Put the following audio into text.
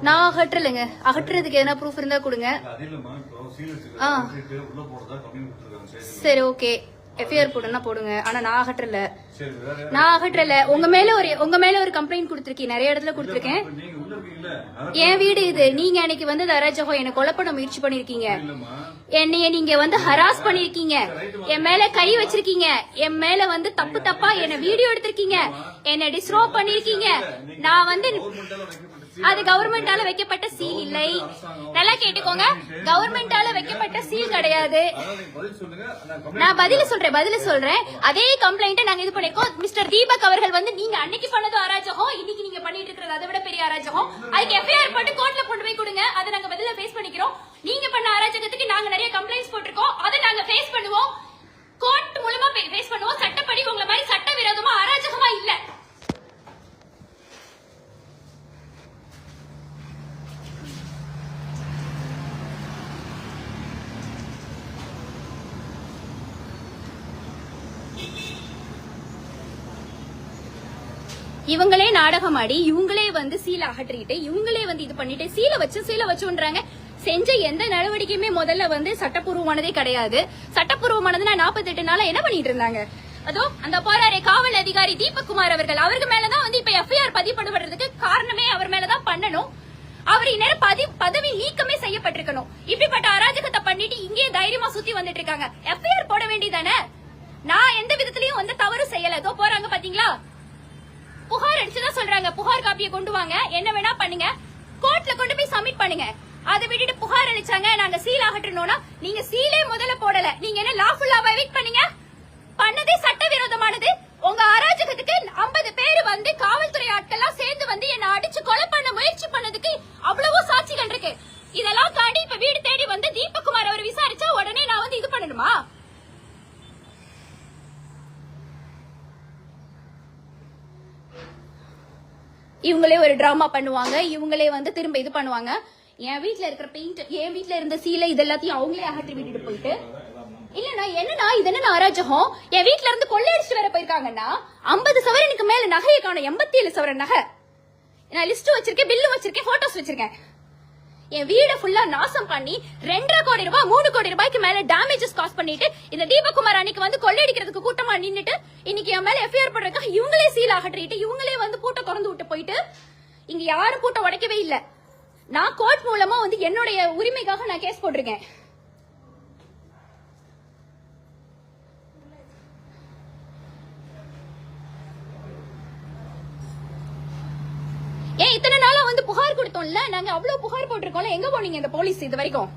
நான் அகற்றலைங்க. அகற்றுறதுக்கு எதனா ப்ரூஃப் இருந்தா கொடுங்க. சரி ஓகே, எஃப்ஐஆர் போடுனா போடுங்க. ஆனா நான் அகற்றல. உங்க மேல ஒரு கம்ப்ளைண்ட் கொடுத்திருக்கேன், நிறைய இடத்துல கொடுத்திருக்கேன். என் வீடு இது. நீங்க அன்னைக்கு வந்து அராஜகம் என்ன கொலை பண்ண முயற்சி பண்ணிருக்கீங்க, என்னைய நீங்க வந்து ஹராஸ் பண்ணிருக்கீங்க, என் மேல கை வச்சிருக்கீங்க, என் மேல வந்து தப்பா என்ன வீடியோ எடுத்திருக்கீங்க, என்ன டிஸ்ரோப் பண்ணிருக்கீங்க. நான் வந்து அது கவர்மெண்டால வைக்கப்பட்ட சீல் இல்லை. நல்லா கேட்டுக்கோங்க, கவர்மெண்டால வைக்கப்பட்ட சீல் கிடையாது. நான் பதில சொல்றேன். அதே கம்ப்ளைண்ட் நாங்க இது பண்ணிருக்கோம். மிஸ்டர் தீபக் அவர்கள் வந்து நீங்க அன்னைக்கு பண்ணது அராஜகம், இன்னைக்கு நீங்க பண்ணிட்டு இருக்கிறது அதை விட பெரிய அராஜகம். அதுக்கு எஃப்ஐஆர் போட்டு கோர்ட்ல கொண்டு போய் கொடுங்க. அதை நாங்க பதில ஃபேஸ் பண்ணிக்கிறோம். நீங்க பண்ண அராஜகத்துக்கு நாங்க நிறைய கம்ப்ளைண்ட்ஸ் போட்டிருக்கோம், அதை நாங்க ஃபேஸ் பண்ணுவோம். கோர்ட் மூலமா ஃபேஸ் பண்ணுவோம். சட்டப்படி உங்களை மாதிரி சட்டவிரோதமா அராஜகமா இல்ல. இவங்களே நாடகம் ஆடி, இவங்களே வந்து சீலை அகற்றிட்டு, இவங்களே வந்து இது பண்ணிட்டு சீலை வச்சுன்றாங்க. செஞ்ச எந்த நடவடிக்கையுமே முதல்ல வந்து சட்டப்பூர்வமானதே கிடையாது. சட்டப்பூர்வமானதுன்னா 48 நாளா என்ன பண்ணிட்டு இருந்தாங்க? அதோ அந்த போராட காவல் அதிகாரி தீபக் குமார் அவருக்கு மேலதான் வந்து இப்ப எஃப்ஐஆர் பதிவுபடுறதுக்கு காரணமே அவர் மேலதான் பண்ணணும். அவர் இந்நேரம் பதவி நீக்கமே செய்யப்பட்டிருக்கணும். இப்படிப்பட்ட அராஜகத்தை பண்ணிட்டு இங்கே தைரியமா சுத்தி வந்துட்டு இருக்காங்க. எஃப்ஐஆர் போட வேண்டியதானே? நான் எந்த விதத்திலயும் வந்து தவறு செய்யல. ஏதோ போறாங்க பாத்தீங்களா, புகார் அடிச்சுதான் சொல்றாங்க. புகார் காப்பியை கொண்டு வாங்க, என்ன வேணா பண்ணுங்க, கோர்ட்ல கொண்டு போய் சப்மிட் பண்ணுங்க. அதை விட்டுட்டு புகார் அளிச்சாங்க நாங்க சீல் அகற்றணும்னா, நீங்க சீலே முதல்ல போடல, நீங்க என்ன லாஃபுல்லா வெயிட் பண்ணீங்க? பண்ணதே சட்டவிரோதமானது. உங்க அராஜகத்துக்கு 50 பேர் வந்து காவல்துறை ஆட்கள்லாம் சேர்ந்து வந்து என்ன அடிச்சு கொலை பண்ண முயற்சி பண்ணதுக்கு அவ்வளவோ சாட்சிகள் இருக்கு. இதெல்லாம் தாண்டி இப்ப வீடு தேடி வந்து தீபக் குமார் அவர் விசாரிச்சா உடனே நான் வந்து இது பண்ணணுமா? இவங்களே ஒரு டிராமா பண்ணுவாங்க, இவங்களே வந்து திரும்ப இது பண்ணுவாங்க. என் வீட்டுல இருக்கிற பெயிண்ட், என் வீட்டுல இருந்த சீலை இது எல்லாத்தையும் அவங்களே அகற்றி விட்டுட்டு போயிட்டு, இல்லன்னா என்னன்னா இது என்ன அராஜகம்? என் வீட்டுல இருந்து கொள்ளையடிச்சு வேற போயிருக்காங்கன்னா 50 சவரனுக்கு மேல நகையை காணும். 87 சவரன் நகை. நான் லிஸ்ட் வச்சிருக்கேன், பில்லு வச்சிருக்கேன், போட்டோஸ் வச்சிருக்கேன். என் வீட ஃபுல்லா நாசம் பண்ணி 2.5 கோடி ரூபாய் 3 கோடி ரூபாய்க்கு மேல டேமேஜஸ் காஸ்ட் பண்ணிட்டு இந்த தீபக் குமார் அன்னைக்கு வந்து கொள்ளையடிக்கிறதுக்கு கூட்டமா நின்னுட்டு இன்னைக்கு என் மேல எஃப்ஐஆர் போடுறதுக்காக இவங்களே சீல் அகற்றிட்டு இவங்களே வந்து பூட்டை திறந்து விட்டு போயிட்டு, இங்க யாரும் பூட்டை உடைக்கவே இல்ல. நான் கோர்ட் மூலமா வந்து என்னுடைய உரிமைக்காக நான் கேஸ் போட்டிருக்கேன். ஏன் இத்தனை நாளா வந்து புகார் கொடுத்தோம்ல, நாங்க அவ்வளவு புகார் போட்டிருக்கோம்ல, எங்க போனீங்க இந்த போலீஸ் இது வரைக்கும்?